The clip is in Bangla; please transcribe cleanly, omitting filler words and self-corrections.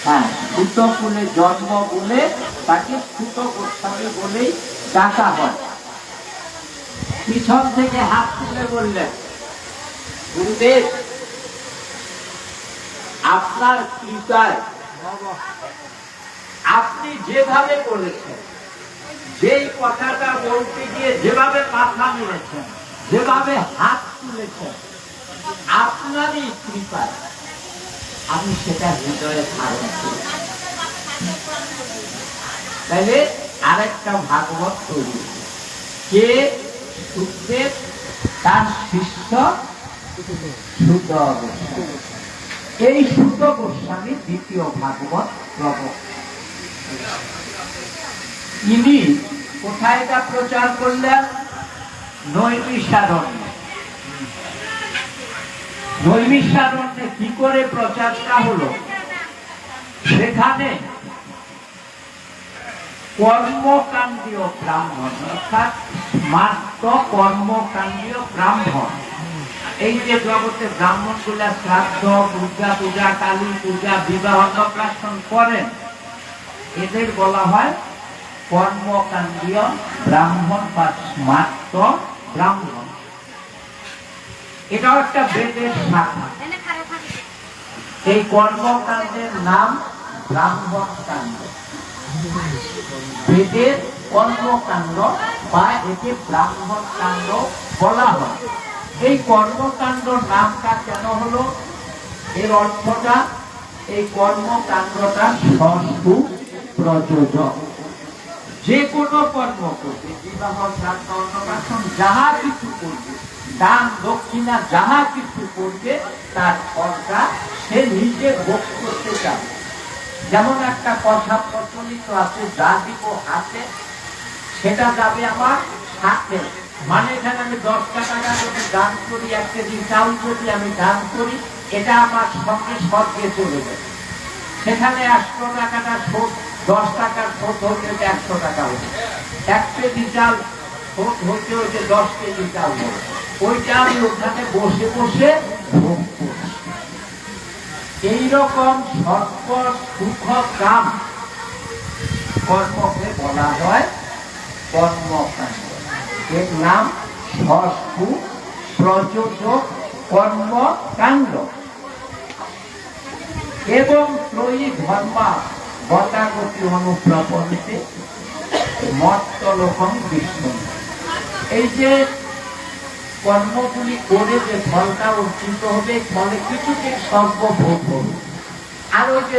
হ্যাঁ, সুত কুলে জন্ম বলে তাকে সুত গোস্বামী বলেই ডাকা হয়। পিছন থেকে হাত তুলে বললেন, গুরুদেব আপনার কৃপায় আপনি যেভাবে বলেছেন, যেই কথাটা বলতে গিয়ে যেভাবে মাথা নেড়েছেন, যেভাবে হাত তুলেছেন, আপনারই কৃপায় আমি সেটা হৃদয়ে ধারণ করি। তাইলে আরেকটা ভাগবত তৈরি, কে সুখদেব, তার শিষ্য সুত গোস্বামী। এই সুত গোস্বামী দ্বিতীয় ভাগবত প্রবক্তা। ইনি কোথায় এটা প্রচার করলেন? নৈমিষারণ্যে। নৈমিষারণ্যে কি করে প্রচারটা হলো? সেখানে কর্মকাণ্ডীয় ব্রাহ্মণ, অর্থাৎ মাত্র কর্মকাণ্ডীয় ব্রাহ্মণ, এই যে জগতে ব্রাহ্মণ গুলা শ্রাদ্ধ, দুর্গা পূজা, কালী পূজা, বিবাহ, অন্নপ্রাশন করেন, এদের বলা হয় কর্মকাণ্ডীয় ব্রাহ্মণ বা মাত্র ব্রাহ্মণ। এটাও একটা বেদের শাখা। এই কর্মকাণ্ডের নাম ব্রাহ্মণ কাণ্ড। বেদের কর্মকাণ্ড বা একে ব্রাহ্মণ কাণ্ড বলা হয়। এই কর্মকাণ্ড নামটা কেন হলো? এর অর্থটা, এই কর্মকাণ্ডটা ষষ্ঠী প্রযোজক। যে কোনো কর্ম করবে, বিবাহ, শ্রাদ্ধ, অন্নপ্রাশন যাহা কিছু করবে, দান দক্ষিণা যাহা কিছু করবে, তার ফলটা সে নিজে ভোগ করতে চাবে। যেমন একটা কথা প্রচলিত আছে, যা দিব হাতে সেটা যাবে আমার হাতে। মানে এখানে আমি 10 টাকা যদি দান করি, 1 কেজি চাউল যদি আমি দান করি, এটা আমার সঙ্গে স্বর্গে চলে যাবে। সেখানে 100 টাকাটা শোধ, 10 টাকার শোধ হতে 100 টাকা হবে। 1 কেজি চাল শোধ হতে হতে 10 কেজি চাল হবে। ওইটা আমি ওখানে বসে বসে ভোগ করছি। এইরকম সর্ব সুখ কাম কর্মকে বলা হয় কর্মকাণ্ড। এর নাম ষষ্ঠী প্রযোজক কর্মকাণ্ড। এবং ত্রয়ী ধর্মা গতাগতি অনুপ্রপন্তে মত্তলোকং বিষ্ণু। এই যে কর্মগুলি করে যে ফলটা অর্জিত হবে, ফলে কিছুকে সর্বভোগ হবে। আর ওই যে